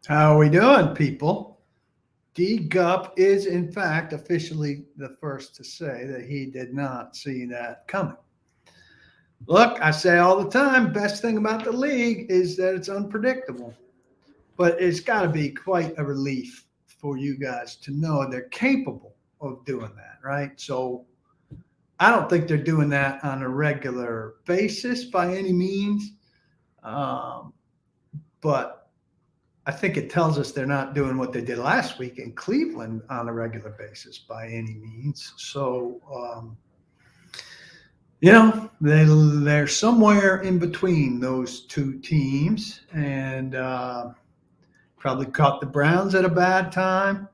How are we doing, people? D Gup is, in fact, officially the first to say that he did not see that coming. Look, I say all the time, best thing about the league is that it's unpredictable. But it's got to be quite a relief for you guys to know they're capable of doing that, right? So I don't think they're doing that on a regular basis by any means. Um, but I think it tells us they're not doing what they did last week in Cleveland on a regular basis by any means. So, they're somewhere in between those two teams, and probably caught the Browns at a bad time.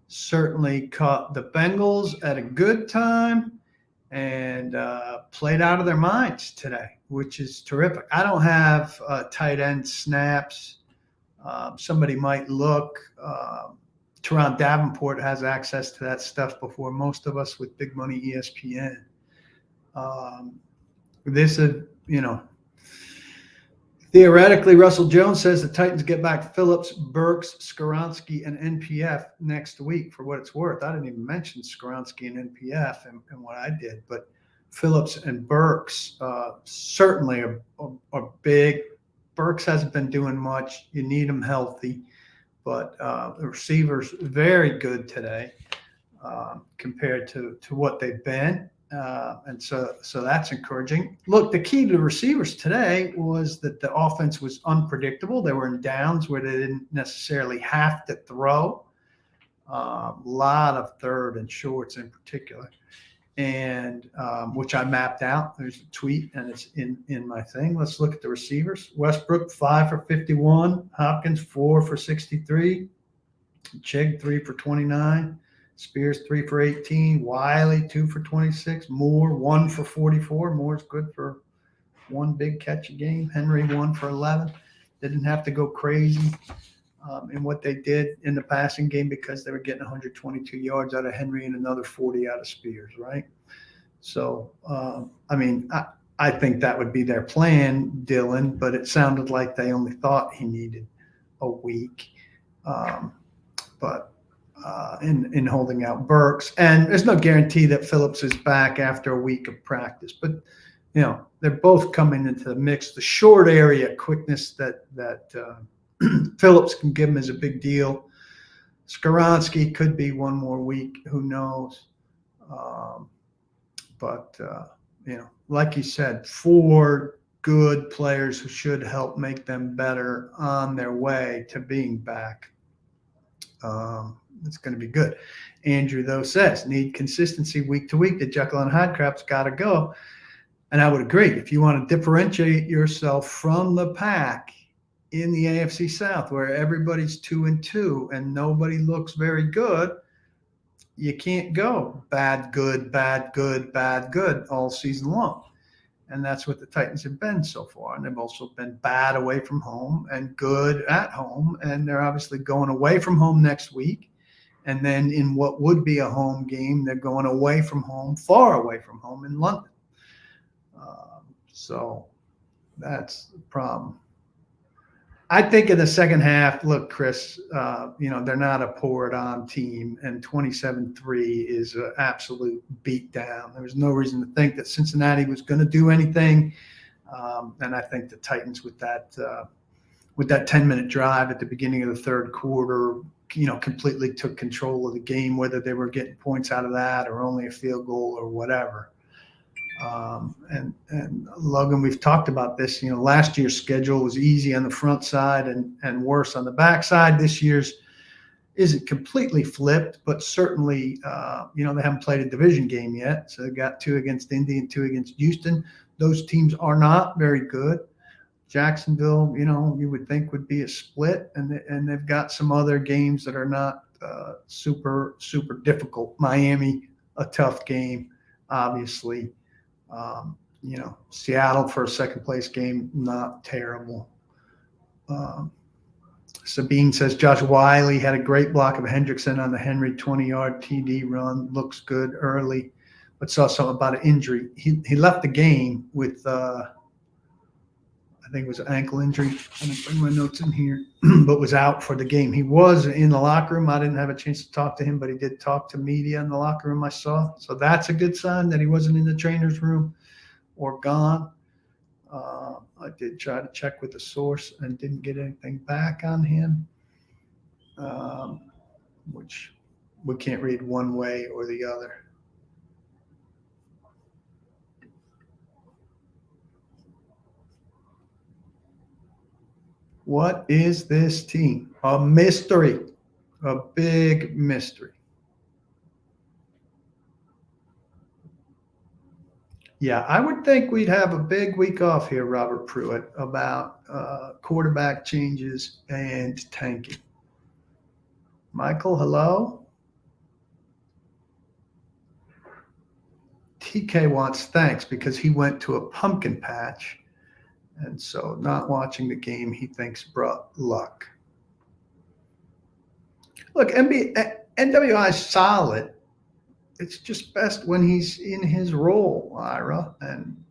Certainly caught the Bengals at a good time, and played out of their minds today, which is terrific. I don't have tight end snaps. Somebody might look. Teron Davenport has access to that stuff before most of us with Big Money ESPN. Um, this is, theoretically, Russell Jones says the Titans get back Phillips, Burks, Skoronski, and NPF next week. For what it's worth, I didn't even mention Skoronski and NPF and what I did, but Phillips and Burks certainly are big. Burks hasn't been doing much. You need him healthy, but the receivers very good today compared to what they've been. And so that's encouraging. Look, the key to the receivers today was that the offense was unpredictable. They were in downs where they didn't necessarily have to throw. A lot of third and shorts in particular, and which I mapped out. There's a tweet, and it's in my thing. Let's look at the receivers. Westbrook 5 for 51, Hopkins 4 for 63, Chig 3 for 29. Spears 3 for 18, Wiley 2 for 26, Moore 1 for 44. Moore's good for one big catch a game. Henry 1 for 11. They didn't have to go crazy in what they did in the passing game because they were getting 122 yards out of Henry and another 40 out of Spears, right? So, I think that would be their plan, Dylan, but it sounded like they only thought he needed a week. But in holding out Burks. And there's no guarantee that Phillips is back after a week of practice. But, they're both coming into the mix. The short area quickness that Phillips can give him is a big deal. Skoronski could be one more week. Who knows? But like you said, 4 good players who should help make them better on their way to being back. It's going to be good. Andrew, though, says need consistency week to week. The Jekyll and Hyde crap's got to go. And I would agree. If you want to differentiate yourself from the pack in the AFC South, where everybody's 2-2 and nobody looks very good, you can't go bad, good, bad, good, bad, good all season long. And that's what the Titans have been so far. And they've also been bad away from home and good at home. And they're obviously going away from home next week. And then in what would be a home game, they're going away from home, far away from home in London. So that's the problem. I think in the second half, look, Chris, they're not a pour it on team, and 27-3 is an absolute beatdown. There was no reason to think that Cincinnati was going to do anything. And I think the Titans with that 10-minute drive at the beginning of the third quarter, completely took control of the game, whether they were getting points out of that or only a field goal or whatever. And Logan, we've talked about this. Last year's schedule was easy on the front side and worse on the back side. This year's isn't completely flipped, but certainly, they haven't played a division game yet. So they've got 2 against Indy and 2 against Houston. Those teams are not very good. Jacksonville, you would think would be a split, and they've got some other games that are not super, super difficult. Miami, a tough game, obviously. Seattle for a second place game, not terrible. Sabine says Josh Wiley had a great block of Hendrickson on the Henry 20-yard TD run. Looks good early, but saw something about an injury. He left the game with, I I think it was an ankle injury. I didn't bring my notes in here, but was out for the game. He was in the locker room. I didn't have a chance to talk to him, but he did talk to media in the locker room I saw. So that's a good sign that he wasn't in the trainer's room or gone. I did try to check with the source and didn't get anything back on him, which we can't read one way or the other. What is this team? A mystery, a big mystery. Yeah, I would think we'd have a big week off here, Robert Pruitt, about quarterback changes and tanking. Michael, hello? TK wants thanks because he went to a pumpkin patch. And so not watching the game, he thinks brought luck. Look, NWI is solid. It's just best when he's in his role, Ira. And,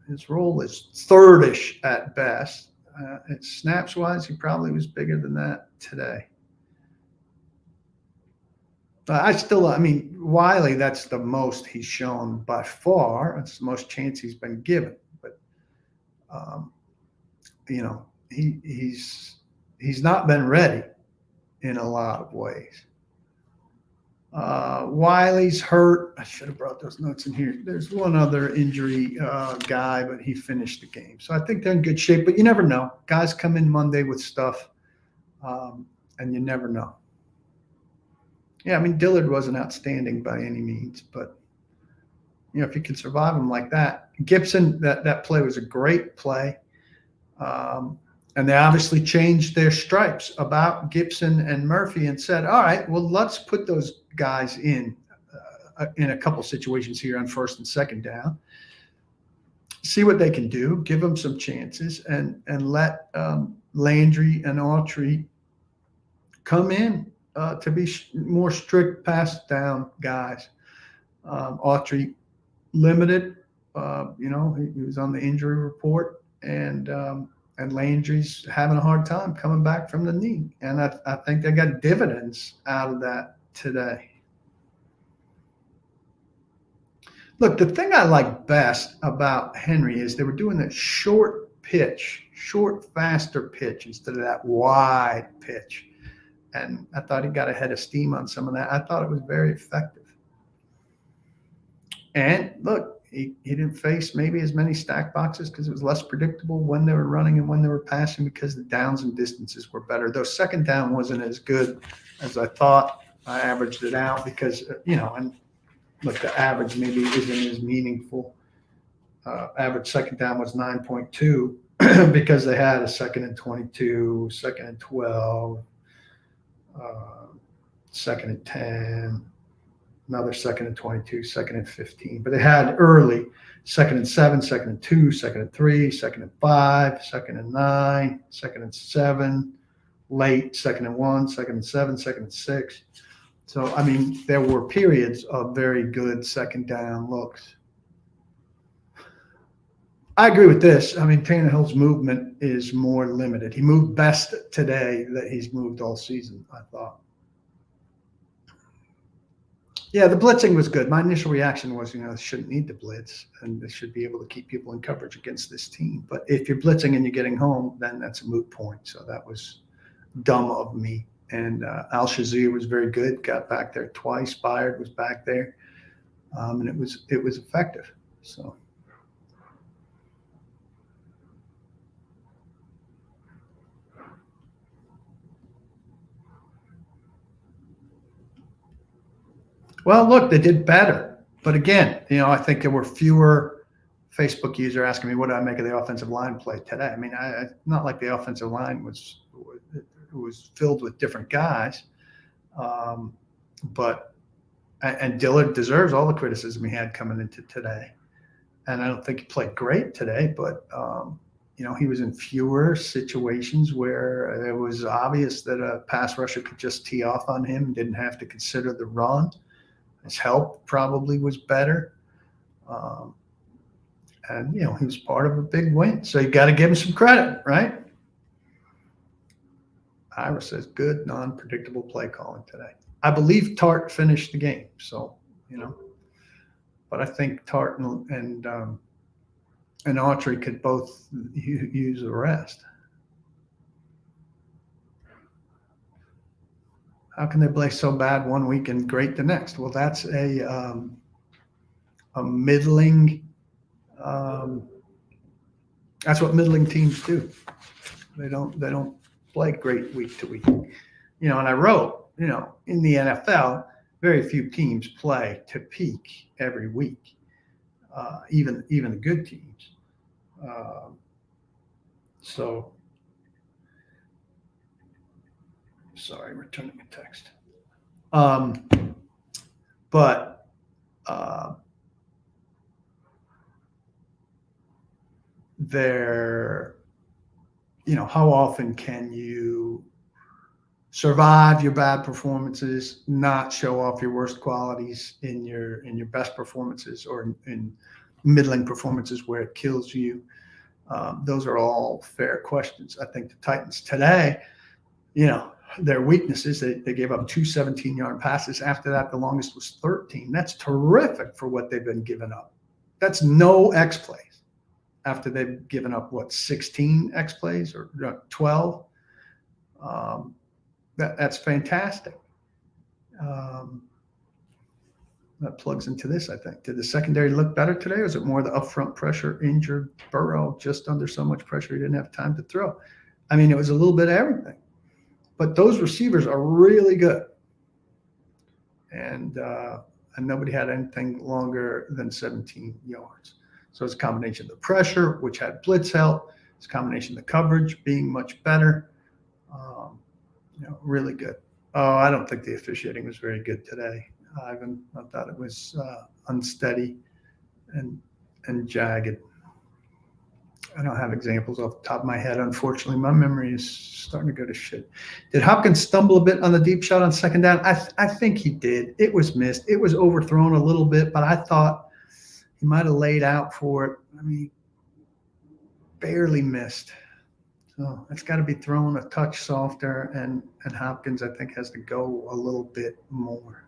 his role is thirdish at best. Snaps-wise, he probably was bigger than that today. Wiley, that's the most he's shown by far. It's the most chance he's been given. But, he's not been ready in a lot of ways. Wiley's hurt. I should have brought those notes in here. There's one other injury guy, but he finished the game. So I think they're in good shape, but you never know. Guys come in Monday with stuff, and you never know. Yeah, Dillard wasn't outstanding by any means, but, if you can survive him like that. Gibson, that play was a great play. And they obviously changed their stripes about Gibson and Murphy and said, all right, well, let's put those guys in a couple situations here on first and second down, see what they can do, give them some chances, and let Landry and Autry come in to be more strict pass down guys. Autry limited, he was on the injury report, and Landry's having a hard time coming back from the knee. And I think they got dividends out of that today. Look, the thing I like best about Henry is they were doing that short, faster pitch instead of that wide pitch. And I thought he got a head of steam on some of that. I thought it was very effective. And look, he didn't face maybe as many stack boxes because it was less predictable when they were running and when they were passing because the downs and distances were better. Though second down wasn't as good as I thought. I averaged it out because, and look, the average maybe isn't as meaningful. Average second down was 9.2 because they had a 2nd and 22, 2nd and 12, 2nd and 10. Another 2nd and 22, 2nd and 15. But they had early 2nd and 7, 2nd and 2, 2nd and 3, 2nd and 5, 2nd and 9, 2nd and 7, late 2nd and 1, 2nd and 7, 2nd and 6. So, there were periods of very good second down looks. I agree with this. Tannehill's movement is more limited. He moved best today that he's moved all season, I thought. Yeah, the blitzing was good. My initial reaction was, they shouldn't need to blitz, and they should be able to keep people in coverage against this team. But if you're blitzing and you're getting home, then that's a moot point. So that was dumb of me. And Al-Shazir was very good, got back there twice. Byard was back there, and it was effective. So. Well, look, they did better. But again, I think there were fewer Facebook users asking me what do I make of the offensive line play today. Not like the offensive line was filled with different guys. But Dillard deserves all the criticism he had coming into today. And I don't think he played great today, but, he was in fewer situations where it was obvious that a pass rusher could just tee off on him and didn't have to consider the run. His help probably was better. And, he was part of a big win. So you got to give him some credit, right? Ira says, good, non-predictable play calling today. I believe Tart finished the game. So, but I think Tart and Autry could both use the rest. How can they play so bad one week and great the next? Well, that's a middling. That's what middling teams do. They don't play great week to week. And I wrote, in the NFL, very few teams play to peak every week, even the good teams. So, sorry, returning a text. But there, how often can you survive your bad performances, not show off your worst qualities in your best performances, or in middling performances where it kills you? Those are all fair questions. I think the Titans today, their weaknesses, they gave up 2 17-yard passes. After that, the longest was 13. That's terrific for what they've been giving up. That's no X plays. After they've given up, 16 X plays or 12? That's fantastic. That plugs into this, I think. Did the secondary look better today, or was it more the upfront pressure, injured Burrow, just under so much pressure he didn't have time to throw? I mean, it was a little bit of everything. But those receivers are really good. And nobody had anything longer than 17 yards. So it's a combination of the pressure, which had blitz help. It's a combination of the coverage being much better. Really good. Oh, I don't think the officiating was very good today, Ivan. I thought it was unsteady and jagged. I don't have examples off the top of my head. Unfortunately, my memory is starting to go to shit. Did Hopkins stumble a bit on the deep shot on second down? I think he did. It was missed. It was overthrown a little bit, but I thought he might have laid out for it. I mean, barely missed. So it's got to be thrown a touch softer, and Hopkins, I think, has to go a little bit more.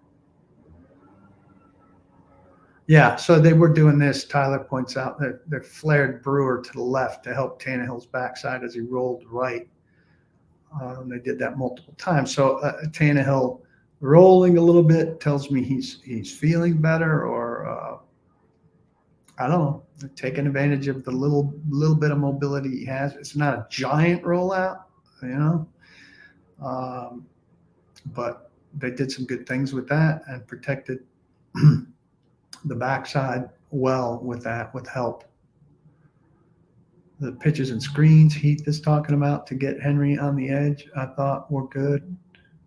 Yeah, so they were doing this. Tyler points out that they flared Brewer to the left to help Tannehill's backside as he rolled right. They did that multiple times. So Tannehill rolling a little bit tells me he's feeling better, or I don't know, taking advantage of the little bit of mobility he has. It's not a giant rollout, but they did some good things with that and protected the backside well with that, with help. The pitches and screens Heath is talking about to get Henry on the edge, I thought were good.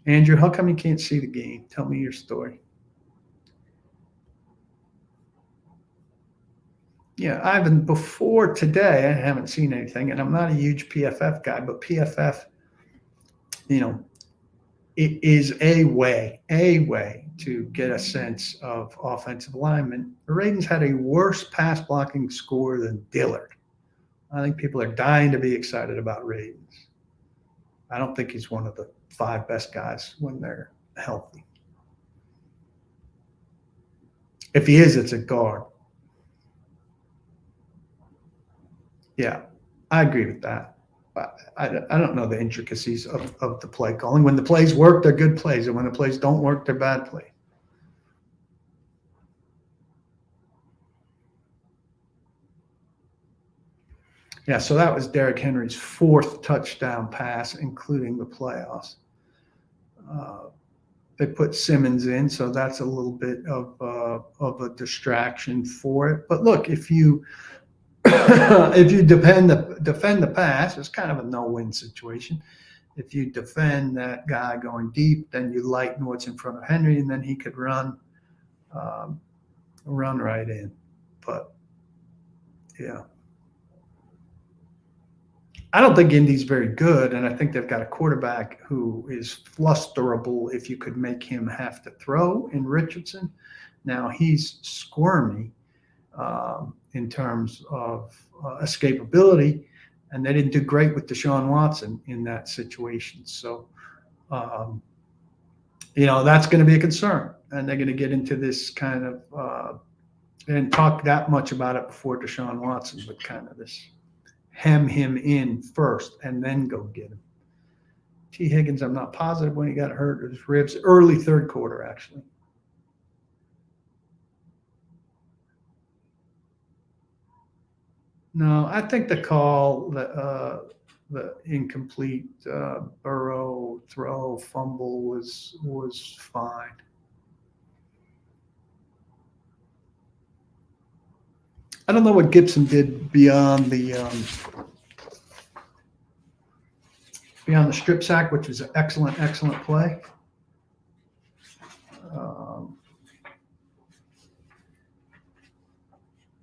Andrew, how come you can't see the game? Tell me your story. Yeah, Ivan, before today, I haven't seen anything, and I'm not a huge PFF guy, but PFF, it is a way to get a sense of offensive linemen. The Ravens had a worse pass blocking score than Dillard. I think people are dying to be excited about Ravens. I don't think he's one of the 5 best guys when they're healthy. If he is, it's a guard. Yeah, I agree with that. I don't know the intricacies of the play calling. When the plays work, they're good plays. And when the plays don't work, they're bad plays. Yeah, so that was Derrick Henry's 4th touchdown pass, including the playoffs. They put Simmons in, so that's a little bit of a distraction for it. But look, if you defend the pass, it's kind of a no-win situation. If you defend that guy going deep, then you lighten what's in front of Henry, and then he could run right in. But yeah, I don't think Indy's very good, and I think they've got a quarterback who is flusterable if you could make him have to throw in Richardson. Now, he's squirmy. in terms of escapability, and they didn't do great with Deshaun Watson in that situation. So, that's going to be a concern, and they're going to get into this kind of they didn't talk that much about it before Deshaun Watson, but kind of this hem him in first and then go get him. T. Higgins, I'm not positive when he got hurt. His ribs, early third quarter, actually. No, I think the call, the incomplete Burrow throw fumble was fine. I don't know what Gibson did beyond the strip sack, which was an excellent play.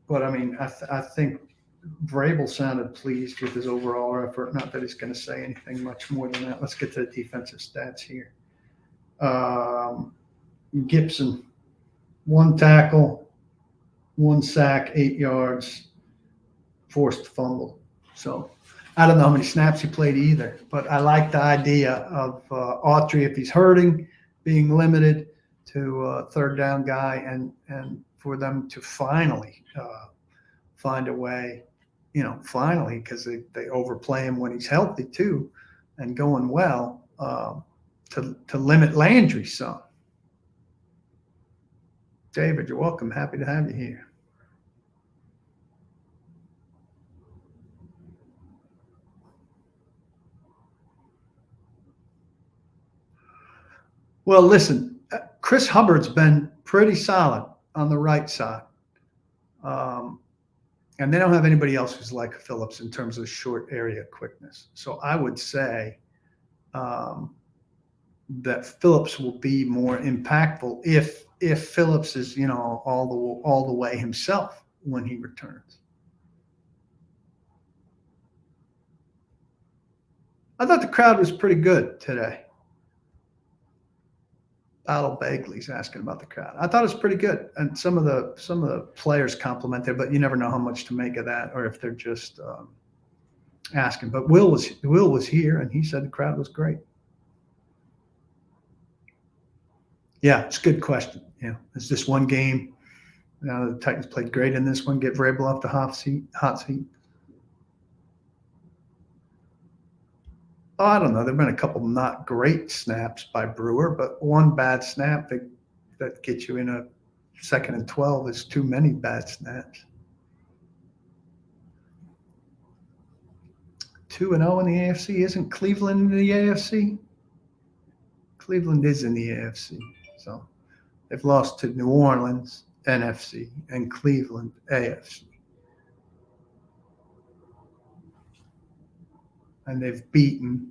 But I mean, I think Vrabel sounded pleased with his overall effort. Not that he's going to say anything much more than that. Let's get to the defensive stats here. Gibson, 1 tackle, 1 sack, 8 yards, forced fumble. So I don't know how many snaps he played either, but I like the idea of Autry, if he's hurting, being limited to a third down guy, and for them to finally find a way, finally, because they overplay him when he's healthy too and going well, to limit Landry some. David, you're welcome. Happy to have you here. Well, listen, Chris Hubbard's been pretty solid on the right side. And they don't have anybody else who's like Phillips in terms of short area quickness. So I would say that Phillips will be more impactful if Phillips is, all the way himself when he returns. I thought the crowd was pretty good today. Battle Bagley's asking about the crowd. I thought it was pretty good, and some of the players complimented, but you never know how much to make of that, or if they're just asking. But Will was here, and he said the crowd was great. Yeah, it's a good question. It's just one game. The Titans played great in this one. Get Vrabel off the hot seat. Oh, I don't know. There've been a couple not great snaps by Brewer, but one bad snap that gets you in a 2nd and 12 is too many bad snaps. 2-0 in the AFC. Isn't Cleveland in the AFC? Cleveland is in the AFC. So they've lost to New Orleans, NFC, and Cleveland, AFC. And they've beaten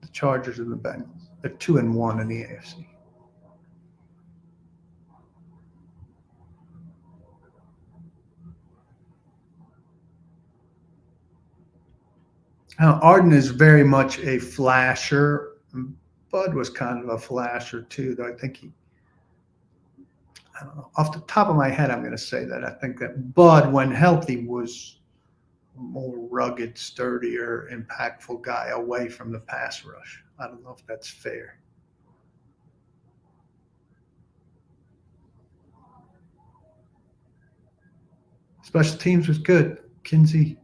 the Chargers and the Bengals. They're 2-1 in the AFC. Now, Arden is very much a flasher. Bud was kind of a flasher too, though I think I don't know. Off the top of my head, I'm going to say that I think that Bud, when healthy, was a more rugged, sturdier, impactful guy away from the pass rush. I don't know if that's fair. Special teams was good. Kinsey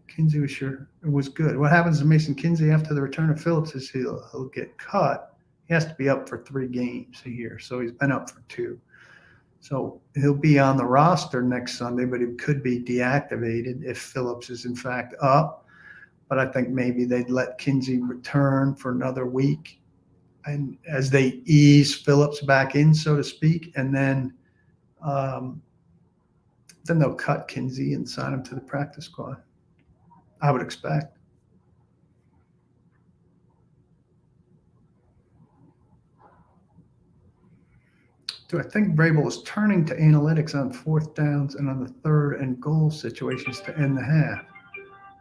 was good. What happens to Mason Kinsey after the return of Phillips is he'll get cut. He has to be up for 3 games a year, so he's been up for 2. So he'll be on the roster next Sunday, but he could be deactivated if Phillips is in fact up. But I think maybe they'd let Kinsey return for another week, and as they ease Phillips back in, so to speak, and then they'll cut Kinsey and sign him to the practice squad. I would expect. Do I think Vrabel is turning to analytics on 4th downs and on the 3rd and goal situations to end the half?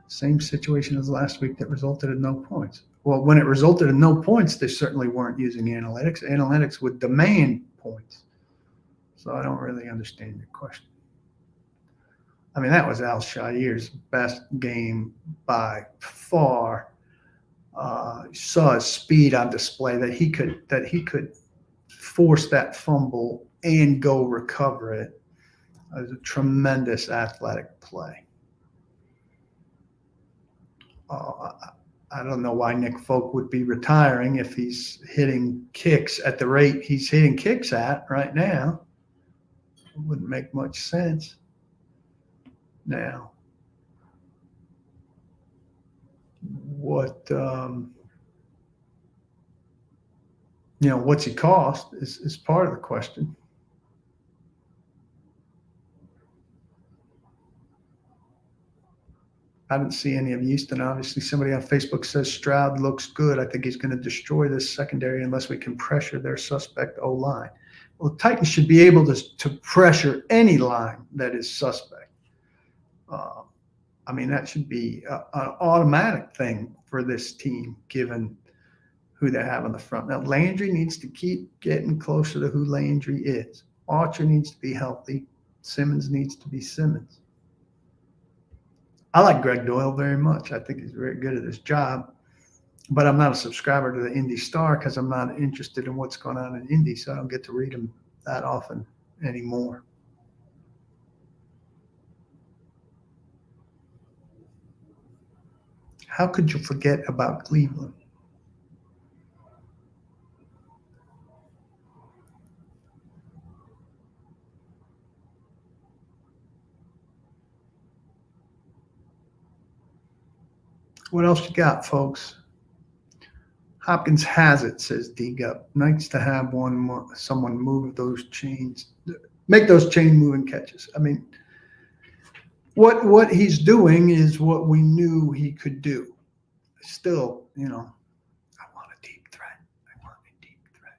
Same situation as last week that resulted in no points. Well, when it resulted in no points, they certainly weren't using analytics. Analytics would demand points. So I don't really understand your question. I mean, that was Al Shair's best game by far. You saw his speed on display, that he could force that fumble and go recover it. It was a tremendous athletic play. I don't know why Nick Folk would be retiring if he's hitting kicks at the rate he's hitting kicks at right now. It wouldn't make much sense. Now, what what's he cost is part of the question. I didn't see any of Houston. Obviously, somebody on Facebook says Stroud looks good. I think he's going to destroy this secondary unless we can pressure their suspect O line. Well, the Titans should be able to pressure any line that is suspect. I mean, that should be an automatic thing for this team, given who they have on the front. Now, Landry needs to keep getting closer to who Landry is. Archer needs to be healthy. Simmons needs to be Simmons. I like Greg Doyle very much. I think he's very good at his job, but I'm not a subscriber to the Indy Star because I'm not interested in what's going on in Indy, so I don't get to read them that often anymore. How could you forget about Cleveland? What else you got, folks? Hopkins has it, says D-Gup. Nice to have someone move those chains, make those chain moving catches. I mean, what he's doing is what we knew he could do. Still, I want a deep threat. I want a deep threat.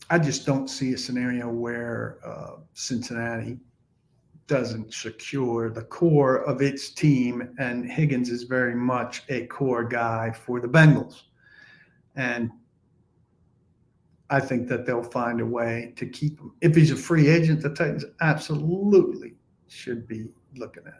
I just don't see a scenario where Cincinnati doesn't secure the core of its team, and Higgins is very much a core guy for the Bengals. And I think that they'll find a way to keep him. If he's a free agent, the Titans absolutely should be looking at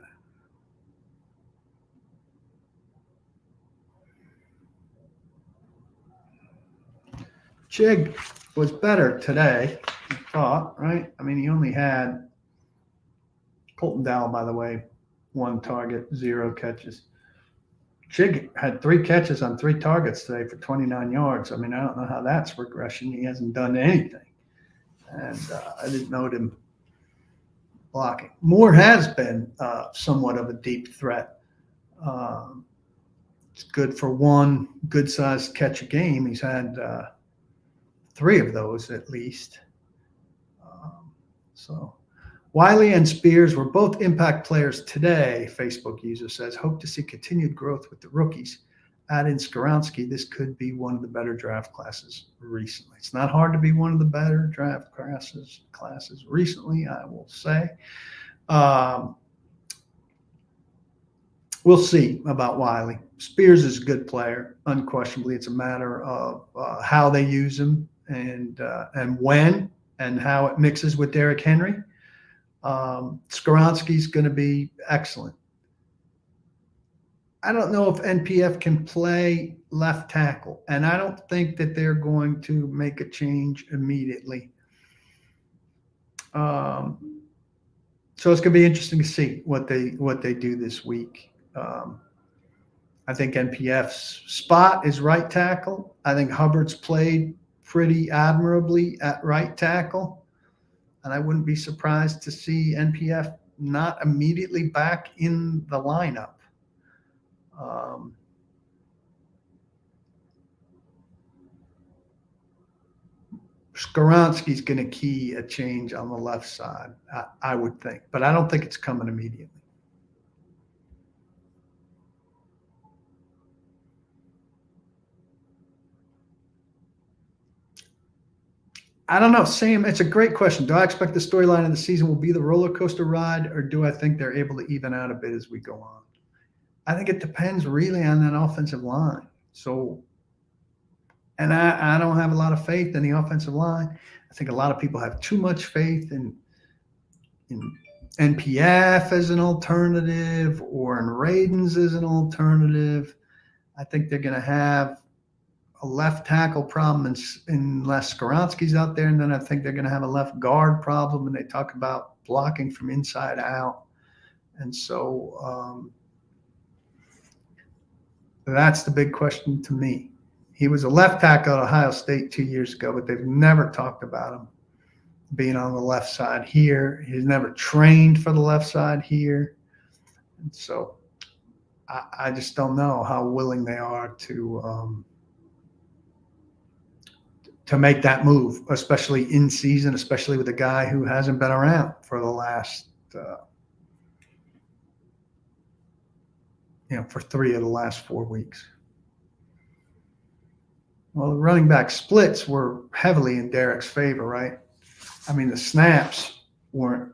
it. Chig was better today, I thought, right? I mean, he only had Colton Dowell, by the way, 1 target, 0 catches. Chig had 3 catches on 3 targets today for 29 yards. I mean, I don't know how that's regression. He hasn't done anything. And I didn't note him blocking. Moore has been somewhat of a deep threat. It's good for 1 good-sized catch a game. He's had 3 of those at least. So Wiley and Spears were both impact players today, Facebook user says. Hope to see continued growth with the rookies. Add in Skoronski. This could be one of the better draft classes recently. It's not hard to be one of the better draft classes recently, I will say. We'll see about Wiley. Spears is a good player, unquestionably. It's a matter of how they use him and when and how it mixes with Derrick Henry. Skoronski's going to be excellent. I don't know if NPF can play left tackle, and I don't think that they're going to make a change immediately. So it's going to be interesting to see what they do this week. I think NPF's spot is right tackle. I think Hubbard's played pretty admirably at right tackle. And I wouldn't be surprised to see NPF not immediately back in the lineup. Skoronski's going to key a change on the left side, I would think. But I don't think it's coming immediately. I don't know, Sam. It's a great question. Do I expect the storyline of the season will be the roller coaster ride, or do I think they're able to even out a bit as we go on? I think it depends really on that offensive line. So And I don't have a lot of faith in the offensive line. I think a lot of people have too much faith in NPF as an alternative or in Radens as an alternative. I think they're going to have a left tackle problem unless Skoronski's out there, and then I think they're going to have a left guard problem. And they talk about blocking from inside out, and so that's the big question to me. He was a left tackle at Ohio State 2 years ago, but they've never talked about him being on the left side here. He's never trained for the left side here. And so I just don't know how willing they are to make that move, especially in season, especially with a guy who hasn't been around for the last, for 3 of the last 4 weeks. Well, the running back splits were heavily in Derek's favor, right? I mean, the snaps weren't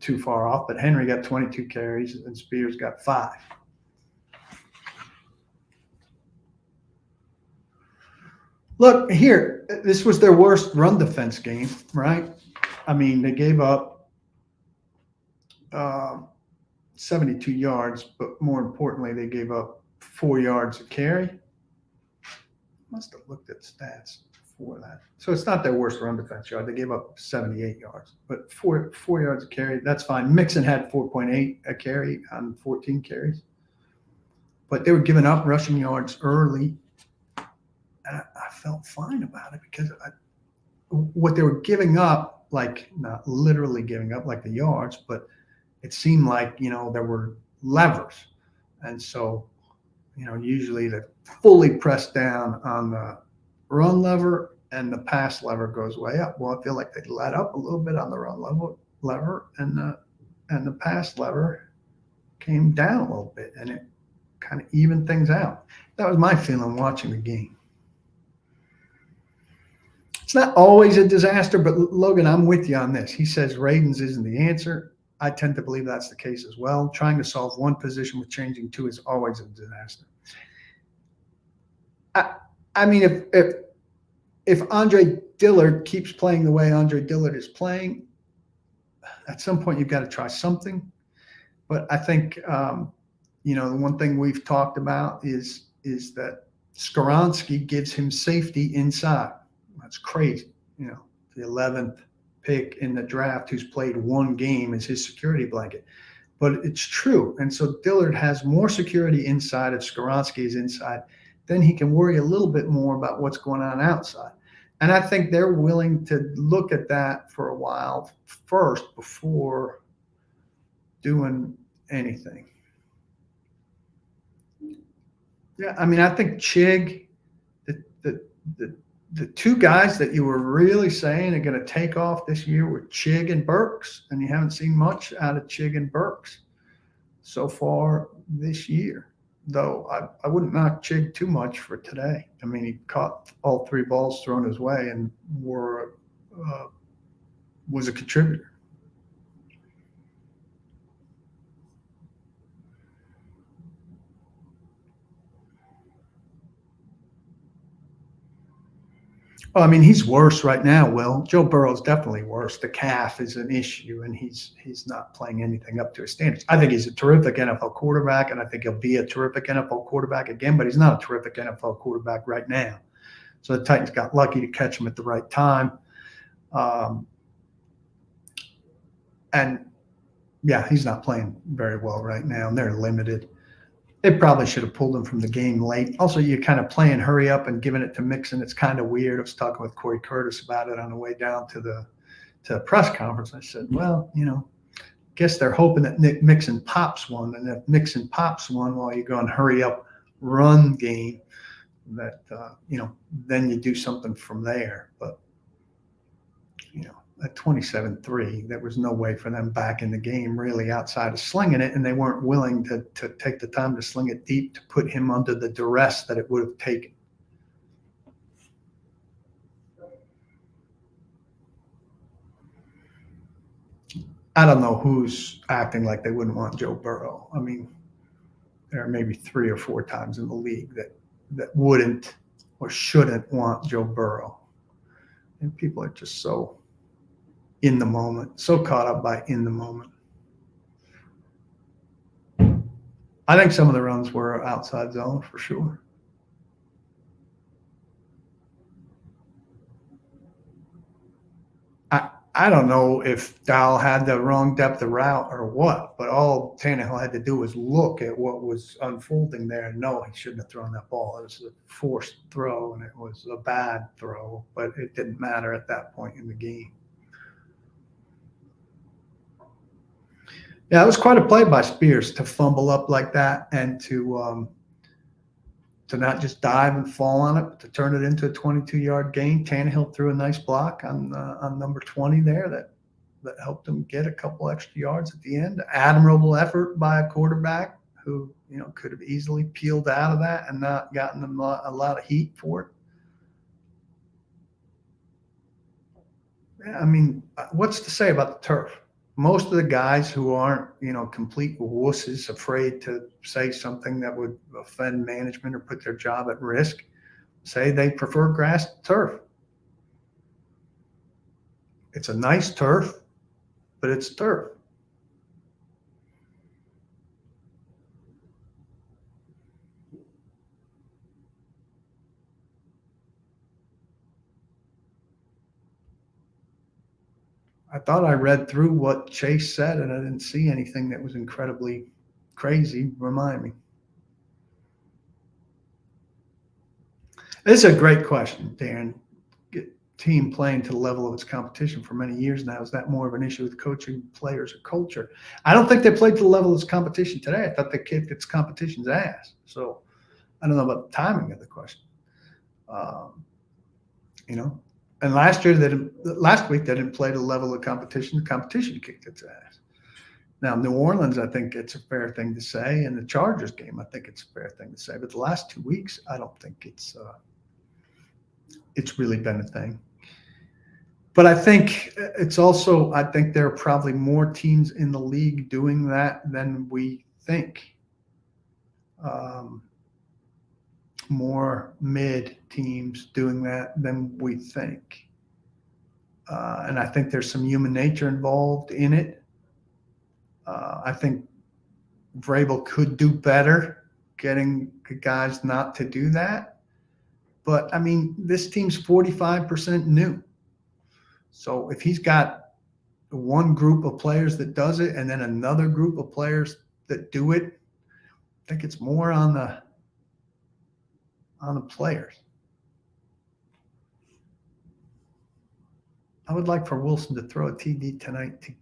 too far off, but Henry got 22 carries and Spears got 5. Look, here, this was their worst run defense game, right? I mean, they gave up 72 yards, but more importantly, they gave up 4 yards a carry. Must have looked at stats before that. So it's not their worst run defense yard. They gave up 78 yards, but 4 yards a carry, that's fine. Mixon had 4.8 a carry on 14 carries. But they were giving up rushing yards early. And I felt fine about it because what they were giving up, like not literally giving up like the yards, but it seemed like, there were levers. And so, usually they fully press down on the run lever and the pass lever goes way up. Well, I feel like they let up a little bit on the run lever and the pass lever came down a little bit and it kind of evened things out. That was my feeling watching the game. It's not always a disaster, but Logan, I'm with you on this. He says Radens isn't the answer. I tend to believe that's the case as well. Trying to solve one position with changing 2 is always a disaster. I mean, if Andre Dillard keeps playing the way Andre Dillard is playing, at some point you've got to try something. But I think, the one thing we've talked about is that Skoronski gives him safety inside. That's crazy. The 11th pick in the draft who's played 1 game is his security blanket. But it's true. And so Dillard has more security inside if Skoronski is inside. Then he can worry a little bit more about what's going on outside. And I think they're willing to look at that for a while first before doing anything. Yeah, I mean, I think Chig, the 2 guys that you were really saying are going to take off this year were Chig and Burks, and you haven't seen much out of Chig and Burks so far this year. Though I wouldn't knock Chig too much for today. I mean, he caught all 3 balls thrown his way and was a contributor. Well, I mean, he's worse right now, Will. Joe Burrow's definitely worse. The calf is an issue, and he's not playing anything up to his standards. I think he's a terrific NFL quarterback, and I think he'll be a terrific NFL quarterback again, but he's not a terrific NFL quarterback right now. So the Titans got lucky to catch him at the right time. And, yeah, he's not playing very well right now, and they're limited. They probably should have pulled him from the game late. Also, you're kind of playing hurry up and giving it to Mixon. It's kind of weird. I was talking with Corey Curtis about it on the way down to the press conference. I said, well, guess they're hoping that Nick Mixon pops one. And if Mixon pops one while you're going hurry up run game, that, then you do something from there. But, at 27-3, there was no way for them back in the game really outside of slinging it, and they weren't willing to take the time to sling it deep to put him under the duress that it would have taken. I don't know who's acting like they wouldn't want Joe Burrow. I mean, there are maybe 3 or 4 times in the league that wouldn't or shouldn't want Joe Burrow. And people are just so in the moment, so caught up by in the moment. I think some of the runs were outside zone for sure. I don't know if Dial had the wrong depth of route or what, but all Tannehill had to do was look at what was unfolding there and know he shouldn't have thrown that ball. It was a forced throw and it was a bad throw, but it didn't matter at that point in the game. Yeah, it was quite a play by Spears to fumble up like that and to not just dive and fall on it, but to turn it into a 22-yard gain. Tannehill threw a nice block on number 20 there that helped him get a couple extra yards at the end. Admirable effort by a quarterback who could have easily peeled out of that and not gotten them a lot of heat for it. Yeah, I mean, what's to say about the turf? Most of the guys who aren't, complete wusses afraid to say something that would offend management or put their job at risk, say they prefer grass to turf. It's a nice turf, but it's turf. I thought I read through what Chase said, and I didn't see anything that was incredibly crazy. Remind me. This is a great question, Darren. Team playing to the level of its competition for many years now. Is that more of an issue with coaching, players, or culture? I don't think they played to the level of its competition today. I thought they kicked its competition's ass. So I don't know about the timing of the question. And last week they didn't play to the level of competition. The competition kicked its ass. Now, New Orleans, I think it's a fair thing to say, and the Chargers game, I think it's a fair thing to say. But the last 2 weeks, I don't think it's really been a thing. But I think it's also, I think there are probably more teams in the league doing that than we think. More mid teams doing that than we think. And I think there's some human nature involved in it. I think Vrabel could do better getting guys not to do that. But, I mean, this team's 45% new. So if he's got one group of players that does it and then another group of players that do it, I think it's more on the players. I would like for Wilson to throw a TD tonight to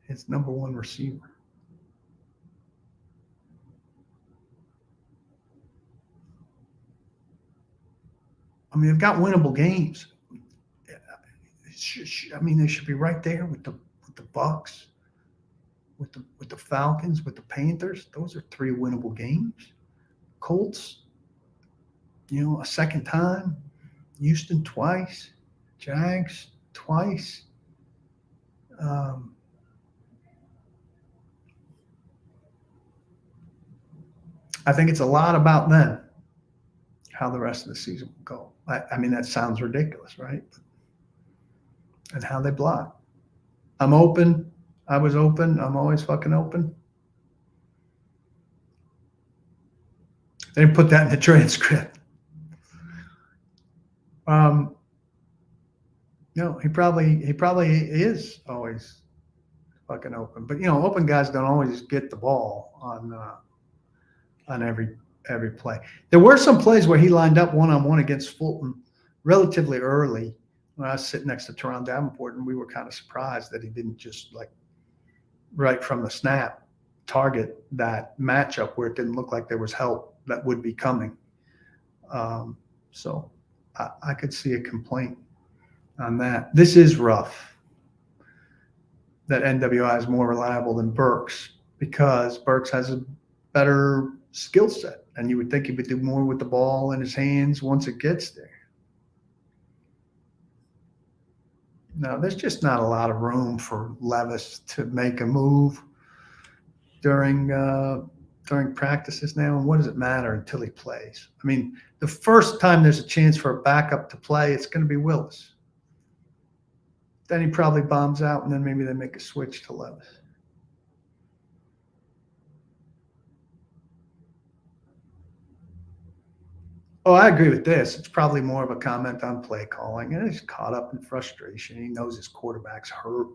his number one receiver. I mean, they've got winnable games. I mean, they should be right there with the Bucks, with the Falcons, with the Panthers. Those are 3 winnable games. Colts, a second time. Houston twice. Jags twice. I think it's a lot about them, how the rest of the season will go. I mean, that sounds ridiculous, right? And how they block. I'm open. I was open. I'm always fucking open. They didn't put that in the transcript. No, he probably is always fucking open. But open guys don't always get the ball on every play. There were some plays where he lined up one-on-one against Fulton relatively early when I was sitting next to Teron Davenport, and we were kind of surprised that he didn't just right from the snap target that matchup where it didn't look like there was help that would be coming. So I could see a complaint on that. This is rough that NWI is more reliable than Burks because Burks has a better skill set, and you would think he would do more with the ball in his hands once it gets there. No, there's just not a lot of room for Levis to make a move during during practices now, and what does it matter until he plays? I mean, the first time there's a chance for a backup to play, it's going to be Willis. Then he probably bombs out, and then maybe they make a switch to Levis. Oh, I agree with this. It's probably more of a comment on play calling, and he's caught up in frustration. He knows his quarterback's hurt.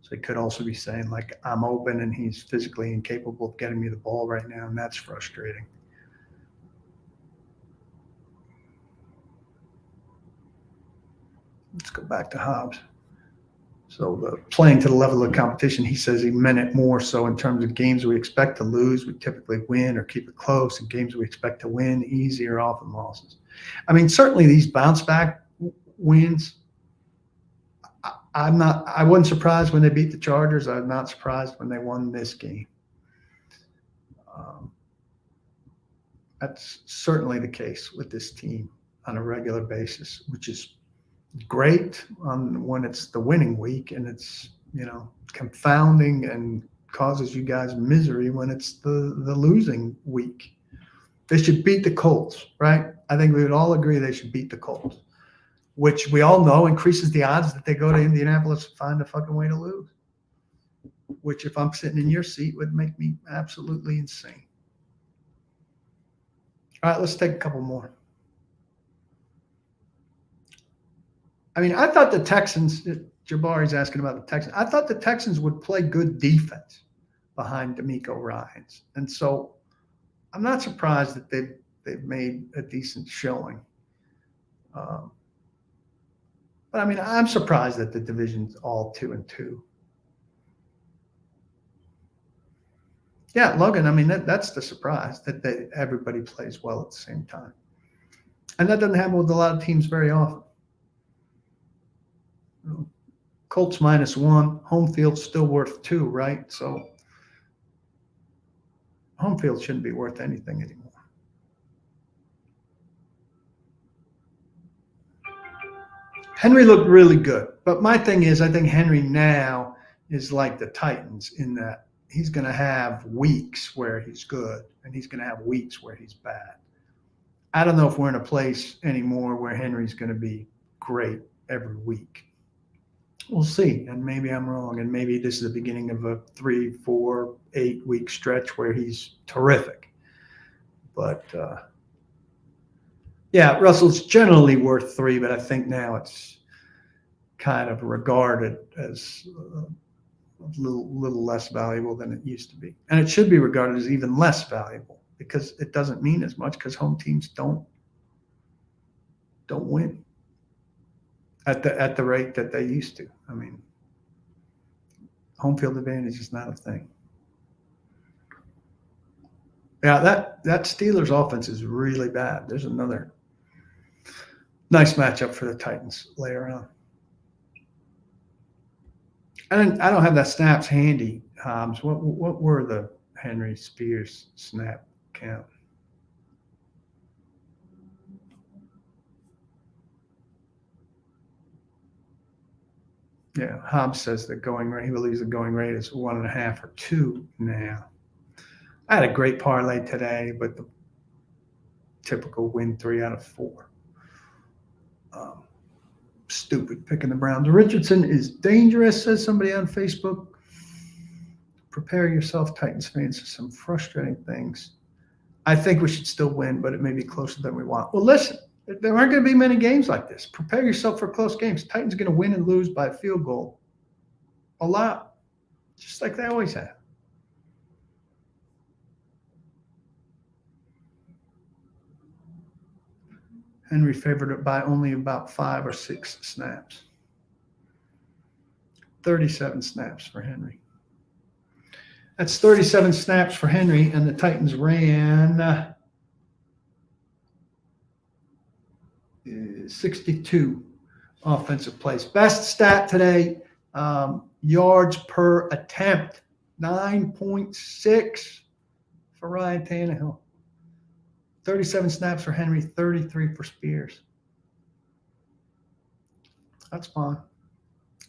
So he could also be saying, like, I'm open and he's physically incapable of getting me the ball right now, and that's frustrating. Let's go back to Hobbs. So the playing to the level of competition, he says he meant it more so in terms of games we expect to lose, we typically win or keep it close, and games we expect to win, easy or often losses. I mean, certainly these bounce back wins. I wasn't surprised when they beat the Chargers. I'm not surprised when they won this game. That's certainly the case with this team on a regular basis, which is great when it's the winning week, and it's, confounding and causes you guys misery when it's the losing week. They should beat the Colts, right? I think we would all agree they should beat the Colts, which we all know increases the odds that they go to Indianapolis and find a fucking way to lose, which if I'm sitting in your seat would make me absolutely insane. All right, let's take a couple more. I mean, I thought the Texans, Jabari's asking about the Texans. I thought the Texans would play good defense behind DeMeco Ryans. And so I'm not surprised that they've made a decent showing. But I mean, I'm surprised that the division's all 2-2. Yeah, Logan, I mean, that's the surprise, that everybody plays well at the same time. And that doesn't happen with a lot of teams very often. Colts -1, home field's still worth 2, right? So home field shouldn't be worth anything anymore. Henry looked really good. But my thing is, I think Henry now is like the Titans in that he's going to have weeks where he's good and he's going to have weeks where he's bad. I don't know if we're in a place anymore where Henry's going to be great every week. We'll see. And maybe I'm wrong. And maybe this is the beginning of a 3, 4, 8 week stretch where he's terrific. But yeah, Russell's generally worth 3, but I think now it's kind of regarded as a little less valuable than it used to be. And it should be regarded as even less valuable because it doesn't mean as much because home teams don't win at the rate that they used to. I mean, home field advantage is not a thing. Yeah, that Steelers offense is really bad. There's another nice matchup for the Titans later on. And I don't have that snaps handy, Hobbs. What were the Henry Spears snap count? Yeah, Hobbs says the going rate, he believes the going rate is 1.5 or 2 now. I had a great parlay today, but the typical win 3 out of 4. Stupid picking the Browns. Richardson is dangerous, says somebody on Facebook. Prepare yourself, Titans fans, for some frustrating things. I think we should still win, but it may be closer than we want. Well, listen, there aren't going to be many games like this. Prepare yourself for close games. Titans are going to win and lose by a field goal a lot, just like they always have. Henry favored it by only about 5 or 6 snaps. 37 snaps for Henry. That's 37 snaps for Henry, and the Titans ran 62 offensive plays. Best stat today, yards per attempt, 9.6 for Ryan Tannehill. 37 snaps for Henry, 33 for Spears. That's fine.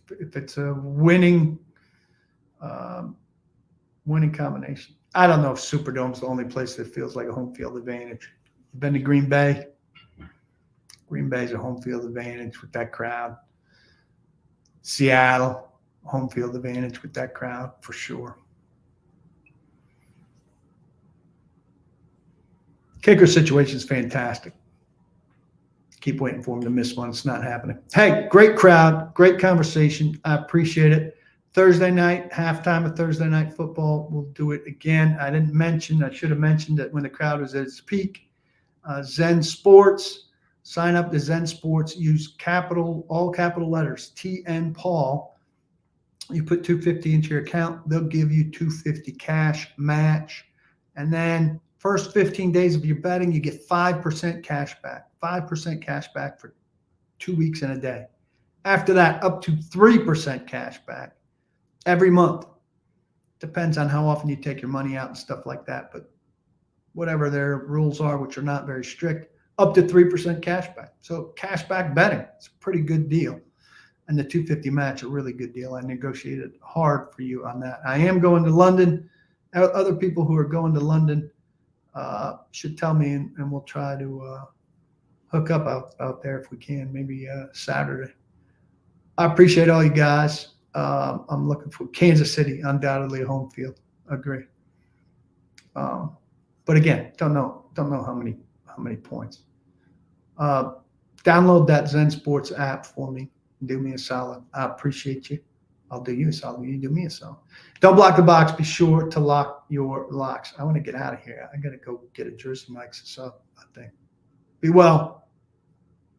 If it's a winning combination. I don't know if Superdome's the only place that feels like a home field advantage. You've been to Green Bay. Green Bay's a home field advantage with that crowd. Seattle, home field advantage with that crowd for sure. Kicker situation is fantastic. Keep waiting for him to miss one. It's not happening. Hey, great crowd, great conversation. I appreciate it. Thursday night, halftime of Thursday Night Football, we'll do it again. I should have mentioned that when the crowd was at its peak, Zen Sports, sign up to Zen Sports, use all capital letters, TN Paul. You put $250 into your account, they'll give you $250 cash match. And then first 15 days of your betting, you get 5% cash back, 5% cash back for 2 weeks and a day. After that, up to 3% cash back every month. Depends on how often you take your money out and stuff like that. But whatever their rules are, which are not very strict, up to 3% cash back. So cash back betting, it's a pretty good deal. And the $250 match, a really good deal. I negotiated hard for you on that. I am going to London. Other people who are going to London should tell me, and we'll try to hook up out there if we can, maybe Saturday. I appreciate all you guys. I'm looking for Kansas City, undoubtedly a home field. Agree. But again, don't know how many points. Download that Zen Sports app for me. Do me a solid. I appreciate you. I'll do you a solid. You do me a solid. Don't block the box. Be sure to lock your locks. I want to get out of here. I got to go get a jersey Mike's up, I think. Be well.